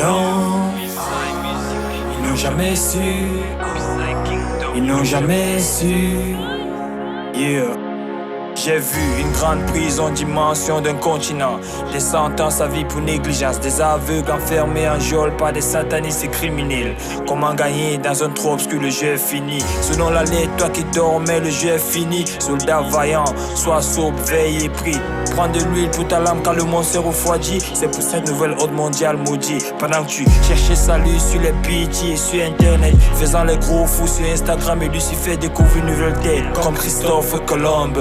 Non, ils n'ont jamais su. Ils n'ont jamais su. Yeah. J'ai vu une grande prison, dimension d'un continent. Des sentences à vie pour négligence. Des aveugles enfermés en geôle par des satanistes et criminels. Comment gagner dans un trou obscur, le jeu est fini. Selon la lettre, toi qui dormais, le jeu est fini. Soldat vaillant, sois sobre, veille et prie. Prends de l'huile pour ta lame quand le monde s'est refroidi. C'est pour cette nouvelle ordre mondiale maudit. Pendant que tu cherchais salut sur les pitiés, sur internet, faisant les gros fous sur Instagram, et Lucifer découvre une nouvelle tête. Comme Christophe Colomb.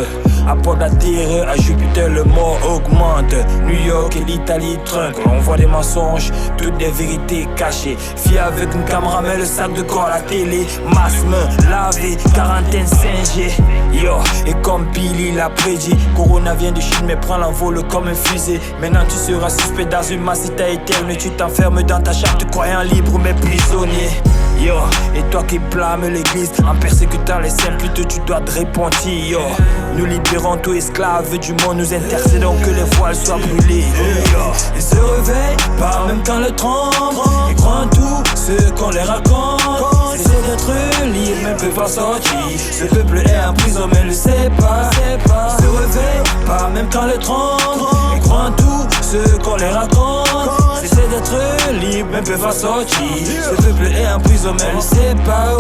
Apporte la terreur à Jupiter, le mort augmente. New York et l'Italie trinquent. On voit des mensonges, toutes des vérités cachées. Fille avec une caméra, met le sac de corps à la télé. Masque, main lavé, quarantaine 5G. Yo, et comme Billy l'a prédit, Corona vient de Chine mais prend l'envol comme un fusée. Maintenant tu seras suspect dans une masse éterne. Tu t'enfermes dans ta chambre, te croyant libre mais prisonnier. Yo, et toi qui blâmes l'église en persécutant les saints, plutôt tu dois te repentir. Yo, nous libérons tous esclaves du monde, nous intercédons que les voiles soient brûlées. Yo, ils se réveillent par même temps le tremble. Ils croient en tout ce qu'on les raconte. Essaient d'être libres mais peuvent pas sortir. Ce peuple est en prison mais le sait pas. Ils se réveillent par même temps le tremble. Ils croient en tout ce qu'on les raconte. Essaient d'être libres mais peuvent pas sortir. Ce peuple est en prison mais le sait pas.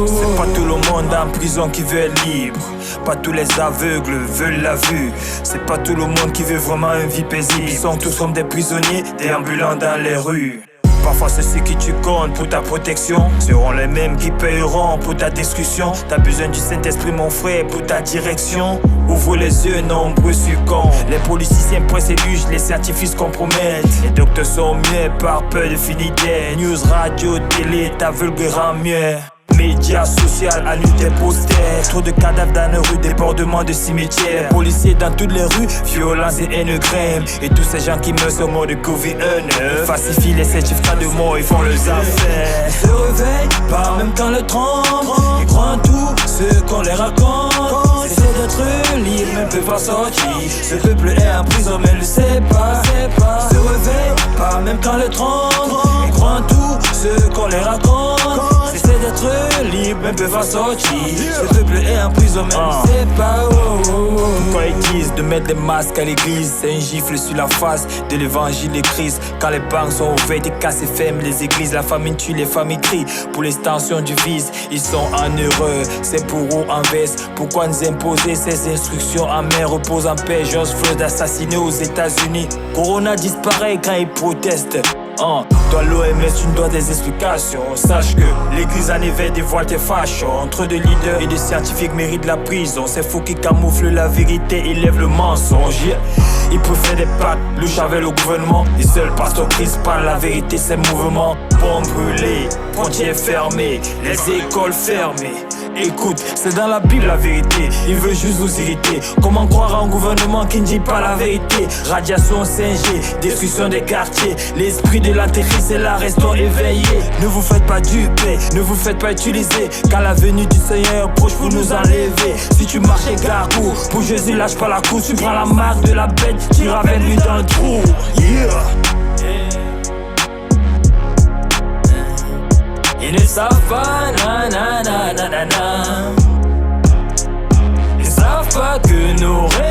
C'est pas tout le monde en prison qui veut être libre. Pas tous les aveugles veulent la vue. C'est pas tout le monde qui veut vraiment une vie paisible. Ils sont tous comme des prisonniers déambulant dans les rues. Parfois ceux qui tu comptes pour ta protection seront les mêmes qui paieront pour ta destruction. T'as besoin du Saint-Esprit mon frère pour ta direction. Ouvre les yeux, nombreux succombent. Les politiciens pressent et jugent, les scientifiques se compromettent. Les docteurs sont muets par peur de finir dead. News, radio, télé, t'aveugle rend mieux. Médias sociaux, annulent des posters. Trop de cadavres dans les rues, débordements de cimetières. Policiers dans toutes les rues, violence et haine crème. Et tous ces gens qui meurent au mort de Covid-19 falsifient les certificats de mort, ils font leurs affaires. Ils se réveillent par même temps le tremble. Ils croient en tout ce qu'on les raconte. Essaient d'être libres mais peuvent pas sortir. Ce peuple est en prison mais le sait pas. Ils se réveillent par même temps le tremble. Ils croient en tout ce qu'on les raconte. Essaient d'être libres mais peuvent pas sortir. Ce peuple est en prison mais ne sait pas. Pourquoi ils disent de mettre des masques à l'église? C'est un gifle sur la face de l'évangile de Christ. Quand les banques sont ouvertes et cassées ferment les églises, la famine tue, les familles crient pour l'extension du vice. Ils sont en heureux, c'est pour eux en veste. Pourquoi nous imposer ces instructions amères? Repose en paix, George Floyd assassiné aux États-Unis. Corona disparaît quand ils protestent. Toi l'OMS, tu me dois des explications. Sache que l'église en éveil dévoile tes fashions. Entre de leaders et de scientifiques méritent la prison. C'est faux qui camouflent la vérité, élèvent le mensonge. Ils préfèrent des pactes, louches avec le gouvernement. Et seul pasteur Christ parle la vérité, ses mouvements. Bombes brûlées, frontières fermées, les écoles fermées. Écoute, c'est dans la Bible la vérité. Il veut juste vous irriter. Comment croire à un gouvernement qui ne dit pas la vérité? Radiation 5G, destruction des quartiers. L'esprit de l'antéchrist est là, restons éveillés. Ne vous faites pas duper, ne vous faites pas utiliser. Car la venue du Seigneur approche pour nous enlever. Si tu marches égarcourt, pour Jésus lâche pas la course. Tu prends la marque de la bête, tu avec lui dans le trou. Ils ne savent pas, na. Ils savent pas que nos rêves